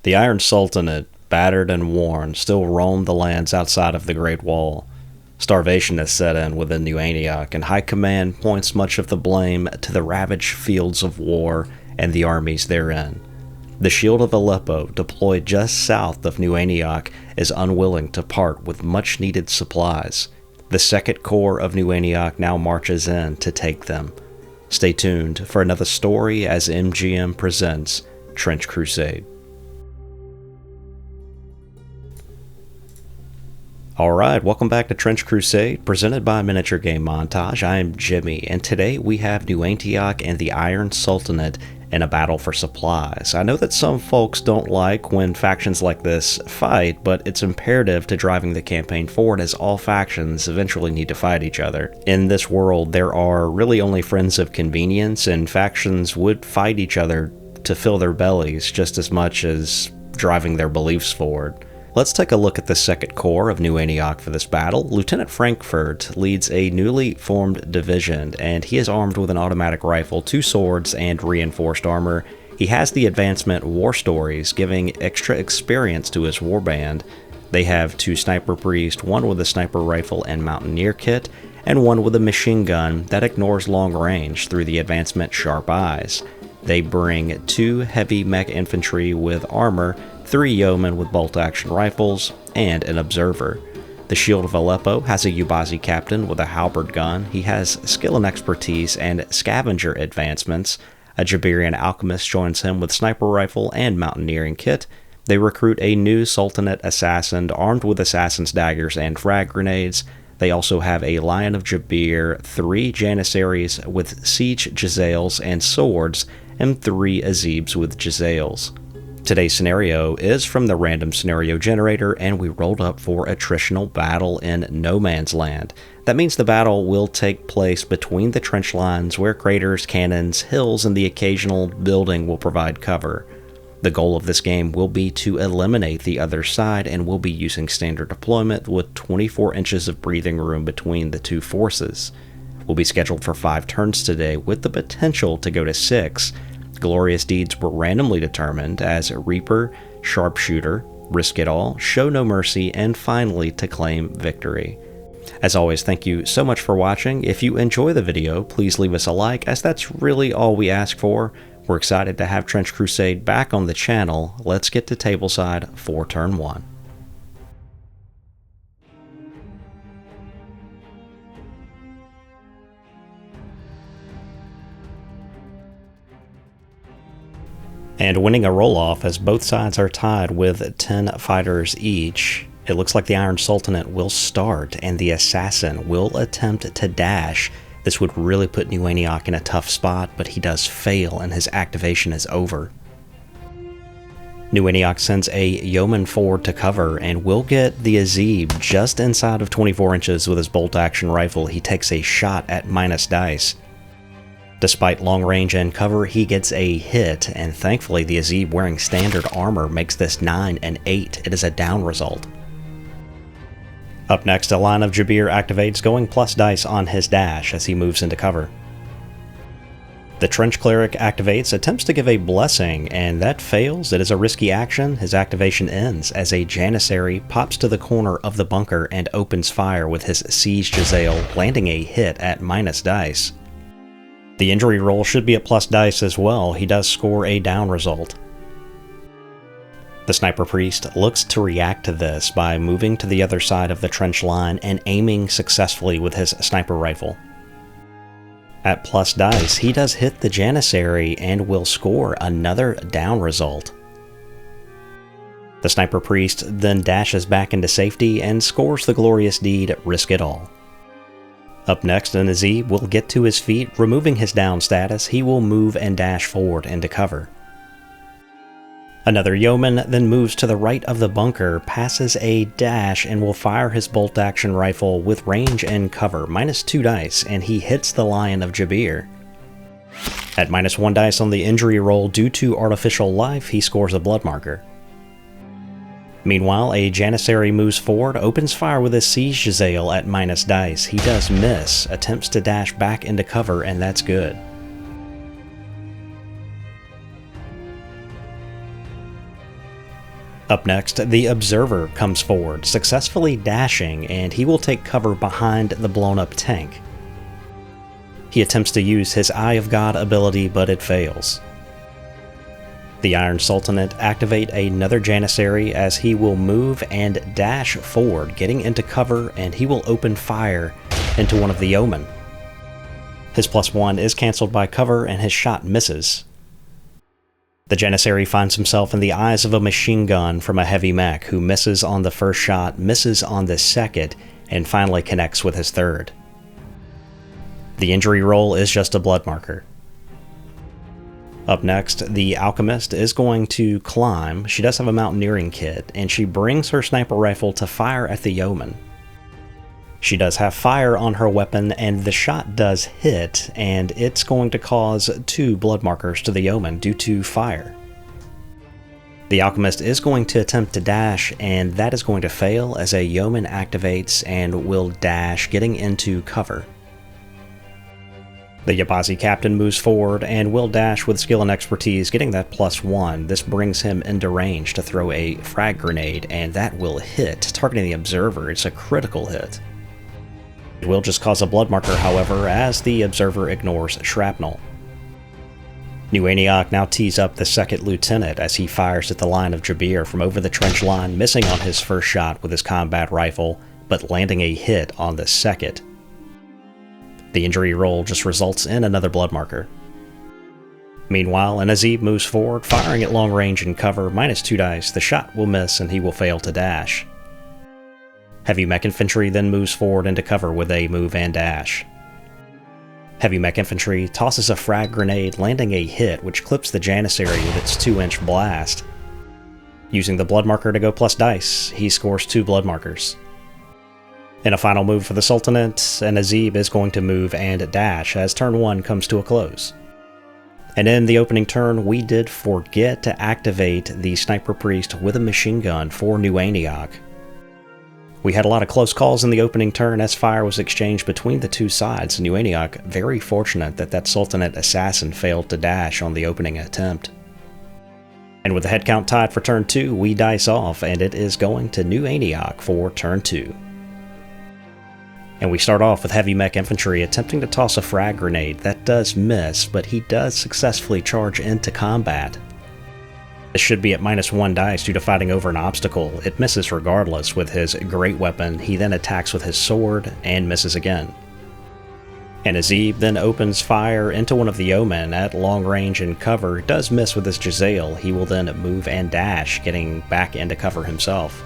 The Iron Sultanate, battered and worn, still roamed the lands outside of the Great Wall. Starvation has set in within New Antioch, and High Command points much of the blame to the ravaged fields of war and the armies therein. The Shield of Aleppo, deployed just south of New Antioch, is unwilling to part with much-needed supplies. The 2nd Corps of New Antioch now marches in to take them. Stay tuned for another story as MGM presents Trench Crusade. Alright, welcome back to Trench Crusade, presented by Miniature Game Montage. I am Jimmy, and today we have New Antioch and the Iron Sultanate in a battle for supplies. I know that some folks don't like when factions like this fight, but it's imperative to driving the campaign forward as all factions eventually need to fight each other. In this world, there are really only friends of convenience, and factions would fight each other to fill their bellies just as much as driving their beliefs forward. Let's take a look at the 2nd Corps of New Antioch for this battle. Lieutenant Frankfurt leads a newly formed division, and he is armed with an automatic rifle, 2 swords, and reinforced armor. He has the advancement War Stories, giving extra experience to his warband. They have 2 sniper priests, 1 with a sniper rifle and mountaineer kit, and 1 with a machine gun that ignores long range through the advancement Sharp Eyes. They bring 2 heavy mech infantry with armor, 3 yeomen with bolt-action rifles, and an observer. The Shield of Aleppo has a Ubazi captain with a halberd gun. He has skill and expertise and scavenger advancements. A Jabarian alchemist joins him with sniper rifle and mountaineering kit. They recruit a new Sultanate assassin armed with assassin's daggers and frag grenades. They also have a Lion of Jabir, 3 Janissaries with siege Jezzails and swords, and 3 Azibs with Jezzails. Today's scenario is from the random scenario generator, and we rolled up for attritional battle in no man's land. That means the battle will take place between the trench lines where craters, cannons, hills, and the occasional building will provide cover. The goal of this game will be to eliminate the other side, and we'll be using standard deployment with 24 inches of breathing room between the 2 forces. We'll be scheduled for 5 turns today with the potential to go to 6. Glorious deeds were randomly determined as Reaper, Sharpshooter, Risk It All, Show No Mercy, and finally to claim victory. As always, thank you so much for watching. If you enjoy the video, please leave us a like, as that's really all we ask for. We're excited to have Trench Crusade back on the channel. Let's get to tableside for turn 1. And winning a roll-off as both sides are tied with 10 fighters each. It looks like the Iron Sultanate will start and the Assassin will attempt to dash. This would really put New Antioch in a tough spot, but he does fail and his activation is over. New Antioch sends a yeoman forward to cover and will get the Azib just inside of 24 inches with his bolt-action rifle. He takes a shot at minus dice. Despite long range and cover, he gets a hit, and thankfully the Azib wearing standard armor makes this 9 and 8. It is a down result. Up next, a Lion of Jabir activates, going plus dice on his dash as he moves into cover. The Trench Cleric activates, attempts to give a blessing, and that fails. It is a risky action. His activation ends as a Janissary pops to the corner of the bunker and opens fire with his Siege Jezzail, landing a hit at minus dice. The injury roll should be at plus dice as well. He does score a down result. The Sniper Priest looks to react to this by moving to the other side of the trench line and aiming successfully with his sniper rifle. At plus dice, he does hit the Janissary and will score another down result. The Sniper Priest then dashes back into safety and scores the glorious deed, Risk It All. Up next, an Azib will get to his feet. Removing his down status, he will move and dash forward into cover. Another yeoman then moves to the right of the bunker, passes a dash, and will fire his bolt-action rifle with range and cover, minus 2 dice, and he hits the Lion of Jabir. At minus 1 dice on the injury roll due to artificial life, he scores a blood marker. Meanwhile, a Janissary moves forward, opens fire with his Siege Jezzail at minus dice. He does miss, attempts to dash back into cover, and that's good. Up next, the Observer comes forward, successfully dashing, and he will take cover behind the blown-up tank. He attempts to use his Eye of God ability, but it fails. The Iron Sultanate activate another Janissary as he will move and dash forward, getting into cover, and he will open fire into one of the Yeomen. His +1 is cancelled by cover, and his shot misses. The Janissary finds himself in the eyes of a machine gun from a heavy mech who misses on the first shot, misses on the second, and finally connects with his third. The injury roll is just a blood marker. Up next, the Alchemist is going to climb. She does have a mountaineering kit, and she brings her sniper rifle to fire at the Yeoman. She does have fire on her weapon, and the shot does hit, and it's going to cause 2 blood markers to the Yeoman due to fire. The Alchemist is going to attempt to dash, and that is going to fail as a Yeoman activates and will dash, getting into cover. The Yabazi Captain moves forward and will dash with skill and expertise, getting that +1. This brings him into range to throw a frag grenade, and that will hit, targeting the Observer. It's a critical hit. It will just cause a blood marker, however, as the Observer ignores shrapnel. New Antioch now tees up the second lieutenant as he fires at the line of Jabir from over the trench line, missing on his first shot with his combat rifle, but landing a hit on the second. The injury roll just results in another blood marker. Meanwhile, Azib moves forward, firing at long range and cover, -2 dice. The shot will miss and he will fail to dash. Heavy Mech Infantry then moves forward into cover with a move and dash. Heavy Mech Infantry tosses a frag grenade, landing a hit which clips the Janissary with its 2-inch blast. Using the blood marker to go plus dice, he scores 2 blood markers. In a final move for the Sultanate, Azib is going to move and dash as turn 1 comes to a close. And in the opening turn, we did forget to activate the Sniper Priest with a machine gun for New Antioch. We had a lot of close calls in the opening turn as fire was exchanged between the two sides. New Antioch very fortunate that Sultanate assassin failed to dash on the opening attempt. And with the head count tied for turn 2, we dice off, and it is going to New Antioch for turn 2. And we start off with Heavy Mech Infantry attempting to toss a frag grenade. That does miss, but he does successfully charge into combat. This should be at -1 dice due to fighting over an obstacle. It misses regardless with his great weapon. He then attacks with his sword and misses again. And Azib then opens fire into one of the Yeomen at long range and cover. It does miss with his Jezzail. He will then move and dash, getting back into cover himself.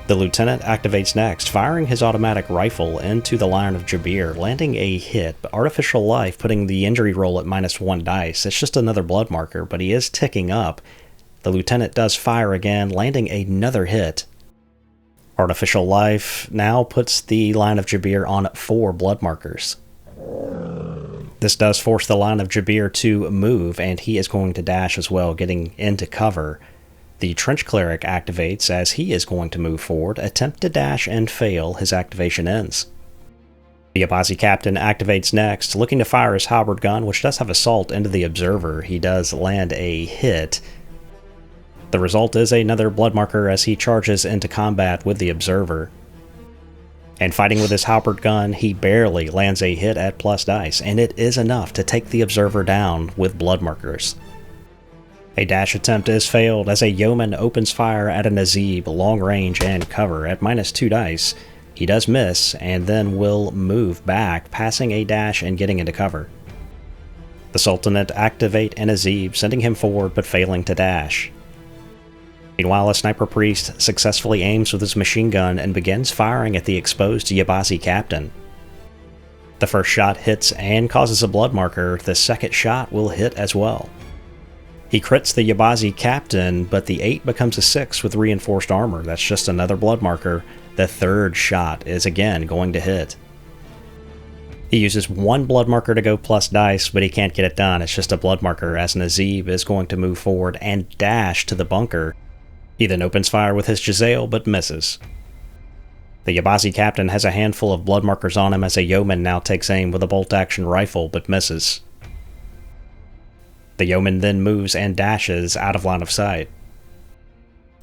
The Lieutenant activates next, firing his automatic rifle into the line of Jabir, landing a hit, but Artificial Life putting the injury roll at -1 dice. It's just another blood marker, but he is ticking up. The Lieutenant does fire again, landing another hit. Artificial Life now puts the line of Jabir on 4 blood markers. This does force the line of Jabir to move, and he is going to dash as well, getting into cover. The Trench Cleric activates as he is going to move forward, attempt to dash and fail. His activation ends. The Abazi Captain activates next, looking to fire his halberd gun, which does have assault into the Observer. He does land a hit. The result is another blood marker as he charges into combat with the Observer. And fighting with his halberd gun, he barely lands a hit at plus dice, and it is enough to take the Observer down with blood markers. A dash attempt is failed as a Yeoman opens fire at an Azib long range and cover at -2 dice. He does miss and then will move back, passing a dash and getting into cover. The Sultanate activate an Azib, sending him forward but failing to dash. Meanwhile, a Sniper Priest successfully aims with his machine gun and begins firing at the exposed Yabazi Captain. The first shot hits and causes a blood marker. The second shot will hit as well. He crits the Yabazi Captain, but the 8 becomes a 6 with reinforced armor. That's just another blood marker. The third shot is again going to hit. He uses 1 blood marker to go plus dice, but he can't get it done. It's just a blood marker as Azib is going to move forward and dash to the bunker. He then opens fire with his Jezzail, but misses. The Yabazi Captain has a handful of blood markers on him as a Yeoman now takes aim with a bolt-action rifle, but misses. The Yeoman then moves and dashes out of line of sight.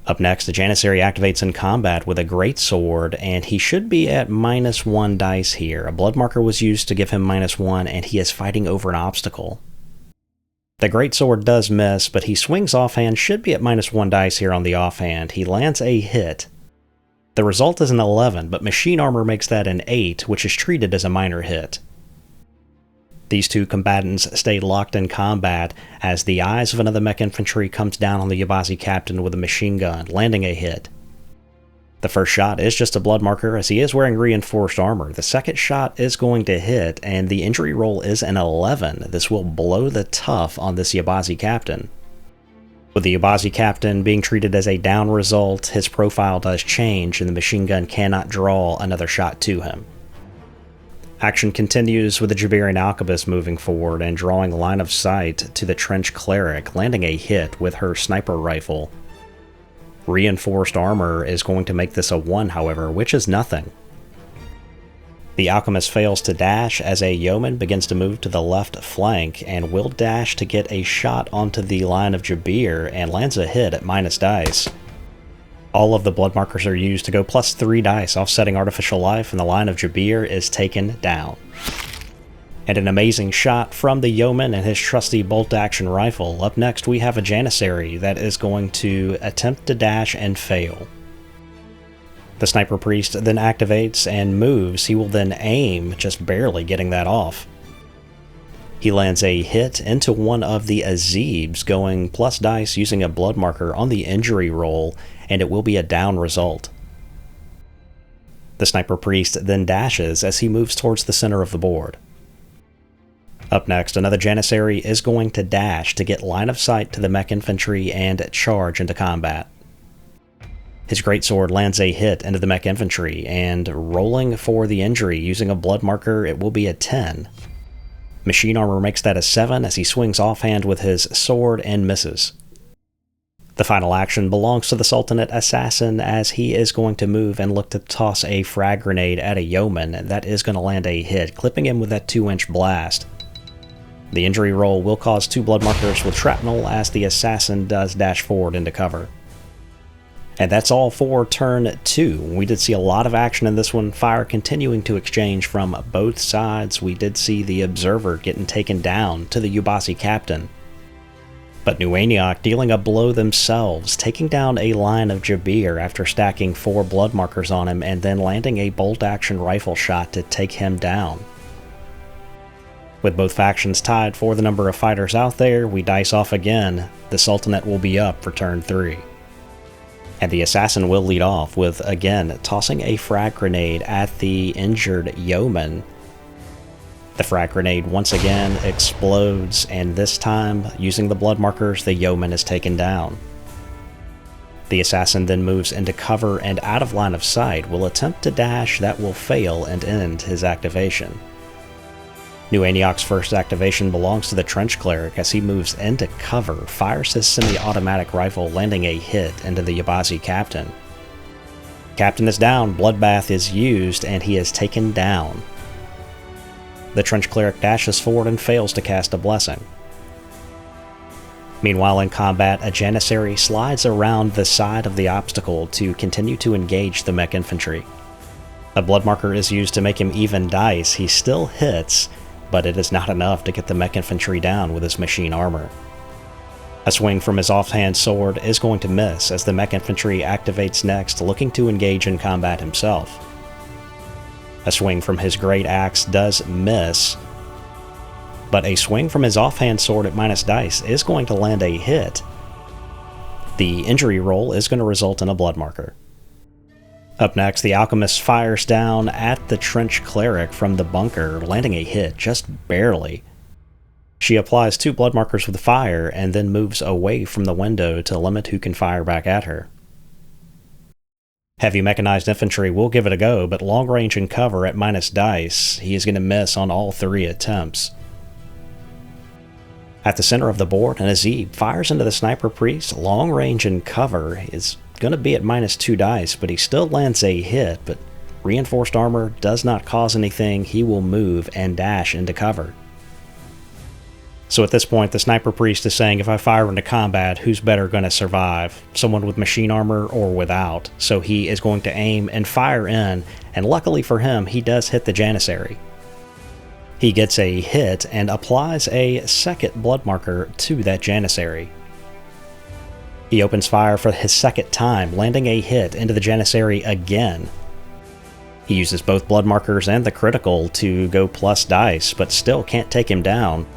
Up next, the Janissary activates in combat with a greatsword, and he should be at -1 dice here. A blood marker was used to give him -1, and he is fighting over an obstacle. The greatsword does miss, but he swings offhand, should be at -1 dice here on the offhand. He lands a hit. The result is an 11, but machine armor makes that an 8, which is treated as a minor hit. These two combatants stay locked in combat as the eyes of another mech infantry comes down on the Yabazi captain with a machine gun, landing a hit. The first shot is just a blood marker as he is wearing reinforced armor. The second shot is going to hit, and the injury roll is an 11. This will blow the tough on this Yabazi captain. With the Yabazi captain being treated as a down result, his profile does change and the machine gun cannot draw another shot to him. Action continues with the Jabarian Alchemist moving forward and drawing line of sight to the Trench Cleric, landing a hit with her sniper rifle. Reinforced armor is going to make this a 1, however, which is nothing. The Alchemist fails to dash as a Yeoman begins to move to the left flank and will dash to get a shot onto the line of Jabir and lands a hit at minus dice. All of the blood markers are used to go +3 dice, offsetting artificial life, and the line of Jabir is taken down. And an amazing shot from the Yeoman and his trusty bolt-action rifle. Up next we have a Janissary that is going to attempt to dash and fail. The Sniper Priest then activates and moves. He will then aim, just barely getting that off. He lands a hit into one of the Azibs, going plus dice using a blood marker on the injury roll, and it will be a down result. The Sniper Priest then dashes as he moves towards the center of the board. Up next, another Janissary is going to dash to get line of sight to the mech infantry and charge into combat. His greatsword lands a hit into the mech infantry, and rolling for the injury using a blood marker, it will be a 10. Machine armor makes that a 7 as he swings offhand with his sword and misses. The final action belongs to the Sultanate assassin as he is going to move and look to toss a frag grenade at a Yeoman, and that is going to land a hit, clipping him with that 2-inch blast. The injury roll will cause 2 blood markers with shrapnel as the assassin does dash forward into cover. And that's all for turn 2. We did see a lot of action in this one, fire continuing to exchange from both sides. We did see the Observer getting taken down to the Yabazi captain. But New Antioch dealing a blow themselves, taking down a line of Jabir after stacking 4 blood markers on him and then landing a bolt-action rifle shot to take him down. With both factions tied for the number of fighters out there, we dice off again. The Sultanate will be up for turn 3. And the assassin will lead off with, again, tossing a frag grenade at the injured Yeoman. The frag grenade once again explodes, and this time, using the blood markers, the Yeoman is taken down. The assassin then moves into cover and out of line of sight, will attempt to dash, that will fail and end his activation. New Antioch's first activation belongs to the Trench Cleric as he moves into cover, fires his semi-automatic rifle, landing a hit into the Yabazi captain. Captain is down, bloodbath is used, and he is taken down. The Trench Cleric dashes forward and fails to cast a blessing. Meanwhile in combat, a Janissary slides around the side of the obstacle to continue to engage the mech infantry. A blood marker is used to make him even dice. He still hits, but it is not enough to get the mech infantry down with his machine armor. A swing from his offhand sword is going to miss as the mech infantry activates next, looking to engage in combat himself. A swing from his great axe does miss, but a swing from his offhand sword at minus dice is going to land a hit. The injury roll is going to result in a blood marker. Up next, the Alchemist fires down at the Trench Cleric from the bunker, landing a hit just barely. She applies 2 blood markers with fire and then moves away from the window to limit who can fire back at her. Heavy mechanized infantry will give it a go, but long range and cover at minus dice, he is going to miss on all 3 attempts. At the center of the board, an Azib fires into the Sniper Priest. Long range and cover is going to be at minus 2 dice, but he still lands a hit, but reinforced armor does not cause anything. He will move and dash into cover. So at this point, the Sniper Priest is saying, if I fire into combat, who's better going to survive? Someone with machine armor or without? So he is going to aim and fire in, and luckily for him, he does hit the Janissary. He gets a hit and applies a second blood marker to that Janissary. He opens fire for his second time, landing a hit into the Janissary again. He uses both blood markers and the critical to go plus dice, but still can't take him down.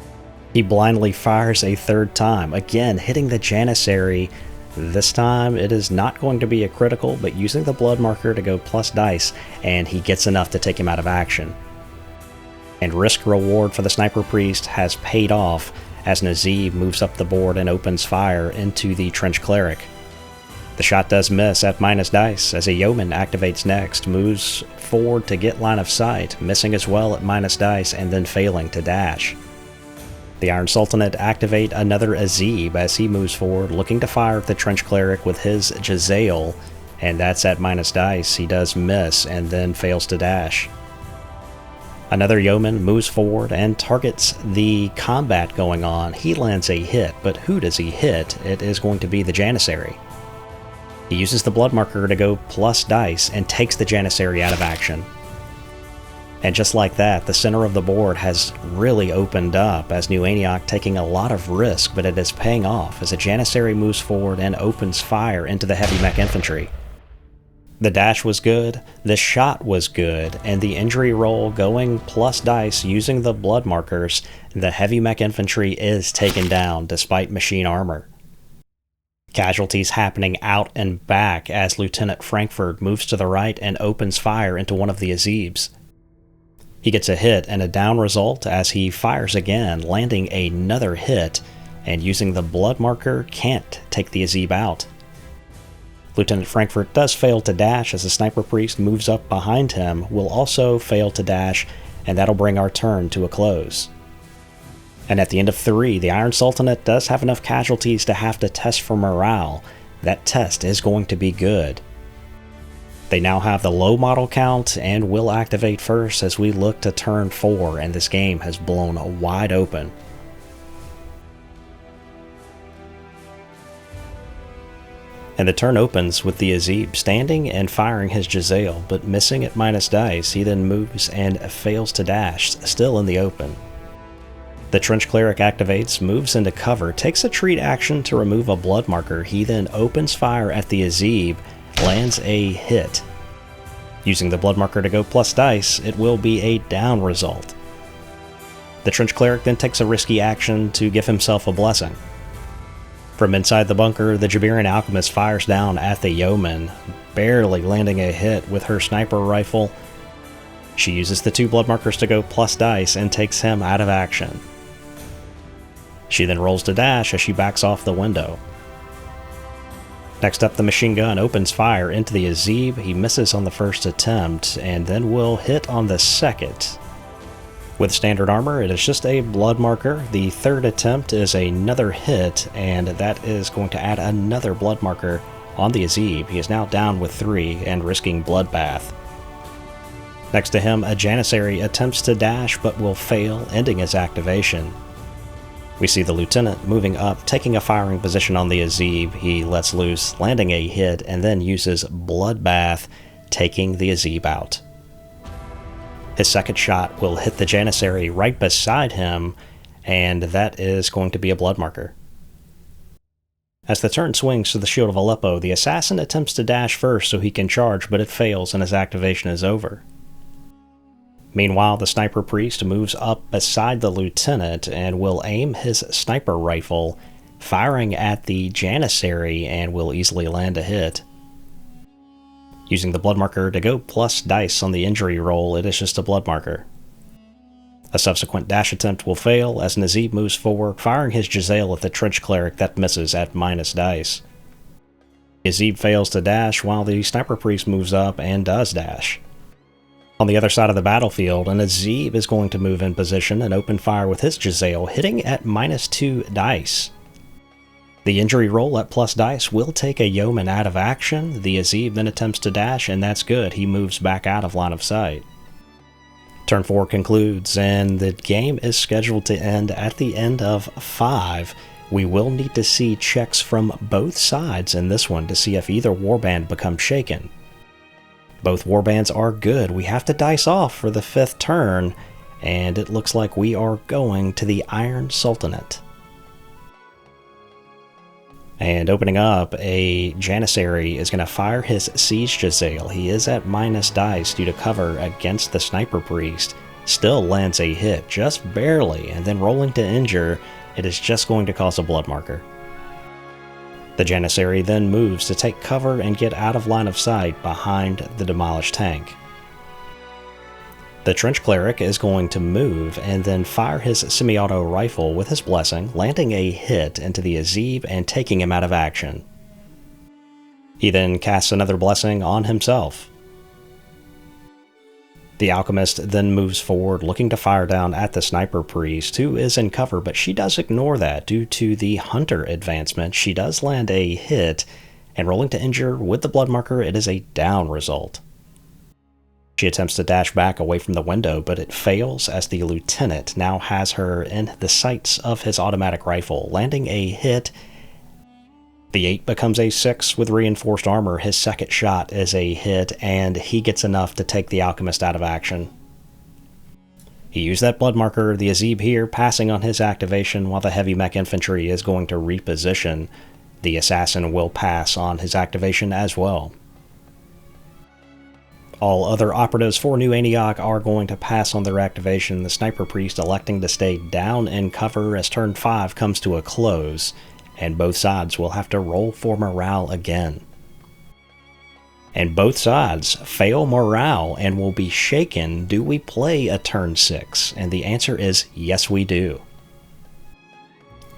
He blindly fires a third time, again hitting the Janissary. This time it is not going to be a critical, but using the blood marker to go plus dice, and he gets enough to take him out of action. And risk reward for the Sniper Priest has paid off as Nazib moves up the board and opens fire into the Trench Cleric. The shot does miss at minus dice as a Yeoman activates next, moves forward to get line of sight, missing as well at minus dice and then failing to dash. The Iron Sultanate activate another Azib as he moves forward, looking to fire at the Trench Cleric with his Jezzail, and that's at minus dice. He does miss and then fails to dash. Another Yeoman moves forward and targets the combat going on. He lands a hit, but who does he hit? It is going to be the Janissary. He uses the blood marker to go plus dice and takes the Janissary out of action. And just like that, the center of the board has really opened up as New Antioch taking a lot of risk, but it is paying off as a Janissary moves forward and opens fire into the heavy mech infantry. The dash was good, the shot was good, and the injury roll going plus dice using the blood markers, the heavy mech infantry is taken down despite machine armor. Casualties happening out and back as Lieutenant Frankfurt moves to the right and opens fire into one of the Azibs. He gets a hit and a down result as he fires again, landing another hit, and using the blood marker can't take the Azib out. Lieutenant Frankfurt does fail to dash as the Sniper Priest moves up behind him, will also fail to dash, and that'll bring our turn to a close. And at the end of 3, the Iron Sultanate does have enough casualties to have to test for morale. That test is going to be good. They now have the low model count and will activate first as we look to turn 4, and this game has blown wide open. And the turn opens with the Azib standing and firing his Jezzail, but missing at minus dice. He then moves and fails to dash, still in the open. The Trench Cleric activates, moves into cover, takes a treat action to remove a blood marker. He then opens fire at the Azib, lands a hit. Using the blood marker to go plus dice, it will be a down result. The Trench Cleric then takes a risky action to give himself a blessing. From inside the bunker, the Jabarian Alchemist fires down at the Yeoman, barely landing a hit with her sniper rifle. She uses the 2 blood markers to go plus dice and takes him out of action. She then rolls to dash as she backs off the window. Next up, the machine gun opens fire into the Azib. He misses on the first attempt and then will hit on the second. With standard armor, it is just a blood marker. The third attempt is another hit, and that is going to add another blood marker on the Azib. He is now down with 3 and risking bloodbath. Next to him, a Janissary attempts to dash but will fail, ending his activation. We see the Lieutenant moving up, taking a firing position on the Azib. He lets loose, landing a hit, and then uses bloodbath, taking the Azib out. His second shot will hit the Janissary right beside him, and that is going to be a blood marker. As the turn swings to the Shield of Aleppo, the assassin attempts to dash first so he can charge, but it fails and his activation is over. Meanwhile, the Sniper Priest moves up beside the Lieutenant and will aim his sniper rifle, firing at the Janissary, and will easily land a hit. Using the blood marker to go plus dice on the injury roll, it is just a blood marker. A subsequent dash attempt will fail as Nazib moves forward, firing his Jezzail at the Trench Cleric that misses at minus dice. Nazib fails to dash while the Sniper Priest moves up and does dash. On the other side of the battlefield, an Nazib is going to move in position and open fire with his Jezzail, hitting at minus 2 dice. The injury roll at plus dice will take a Yeoman out of action. The Azib then attempts to dash, and that's good. He moves back out of line of sight. Turn 4 concludes, and the game is scheduled to end at the end of 5. We will need to see checks from both sides in this one to see if either warband becomes shaken. Both warbands are good. We have to dice off for the 5th turn, and it looks like we are going to the Iron Sultanate. And opening up, a Janissary is going to fire his Siege Jezzail. He is at minus dice due to cover against the Sniper Priest. Still lands a hit, just barely, and then rolling to injure, it is just going to cause a blood marker. The Janissary then moves to take cover and get out of line of sight behind the demolished tank. The Trench Cleric is going to move and then fire his semi-auto rifle with his blessing, landing a hit into the Azib and taking him out of action. He then casts another blessing on himself. The Alchemist then moves forward, looking to fire down at the Sniper Priest, who is in cover, but she does ignore that due to the Hunter advancement. She does land a hit, and rolling to injure with the blood marker, it is a down result. She attempts to dash back away from the window, but it fails as the Lieutenant now has her in the sights of his automatic rifle, landing a hit. The 8 becomes a 6 with reinforced armor. His second shot is a hit, and he gets enough to take the Alchemist out of action. He used that blood marker, the Azib here passing on his activation, while the heavy mech infantry is going to reposition. The Assassin will pass on his activation as well. All other operatives for New Antioch are going to pass on their activation, the Sniper Priest electing to stay down in cover as turn 5 comes to a close, and both sides will have to roll for morale again. And both sides fail morale and will be shaken. Do we play a turn 6? And the answer is yes, we do.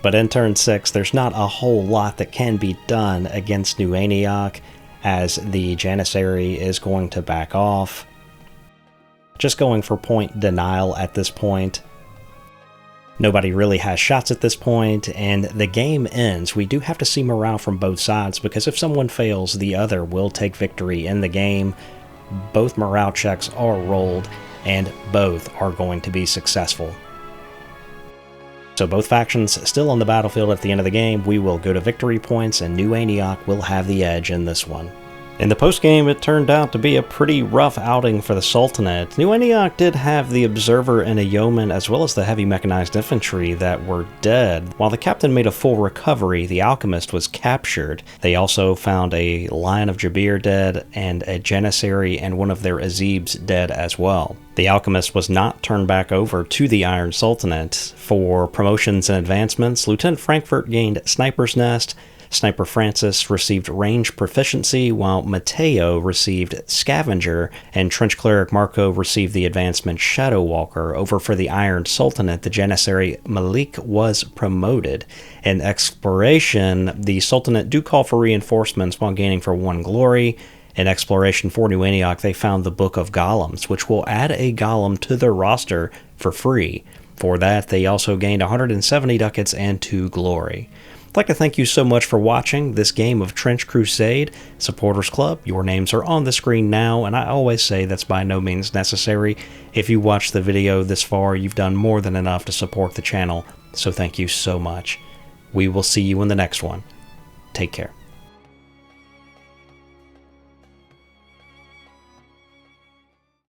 But in turn 6, there's not a whole lot that can be done against New Antioch, as the Janissary is going to back off. Just going for point denial at this point. Nobody really has shots at this point, and the game ends. We do have to see morale from both sides, because if someone fails, the other will take victory in the game. Both morale checks are rolled, and both are going to be successful. So both factions still on the battlefield at the end of the game. We will go to victory points, and New Antioch will have the edge in this one. In the postgame, it turned out to be a pretty rough outing for the Sultanate. New Antioch did have the Observer and a Yeoman, as well as the heavy mechanized infantry that were dead. While the captain made a full recovery, the Alchemist was captured. They also found a Lion of Jabir dead, and a Janissary and one of their Azibs dead as well. The Alchemist was not turned back over to the Iron Sultanate. For promotions and advancements, Lieutenant Frankfurt gained Sniper's Nest, Sniper Francis received range proficiency, while Mateo received Scavenger, and Trench Cleric Marco received the advancement Shadow Walker. Over for the Iron Sultanate, the Janissary Malik was promoted. In Exploration, the Sultanate do call for reinforcements while gaining for 1 glory. In Exploration for New Antioch, they found the Book of Golems, which will add a golem to their roster for free. For that, they also gained 170 ducats and 2 glory. I'd like to thank you so much for watching this game of Trench Crusade. Supporters Club, your names are on the screen now, and I always say that's by no means necessary. If you watched the video this far, you've done more than enough to support the channel, so thank you so much. We will see you in the next one. Take care.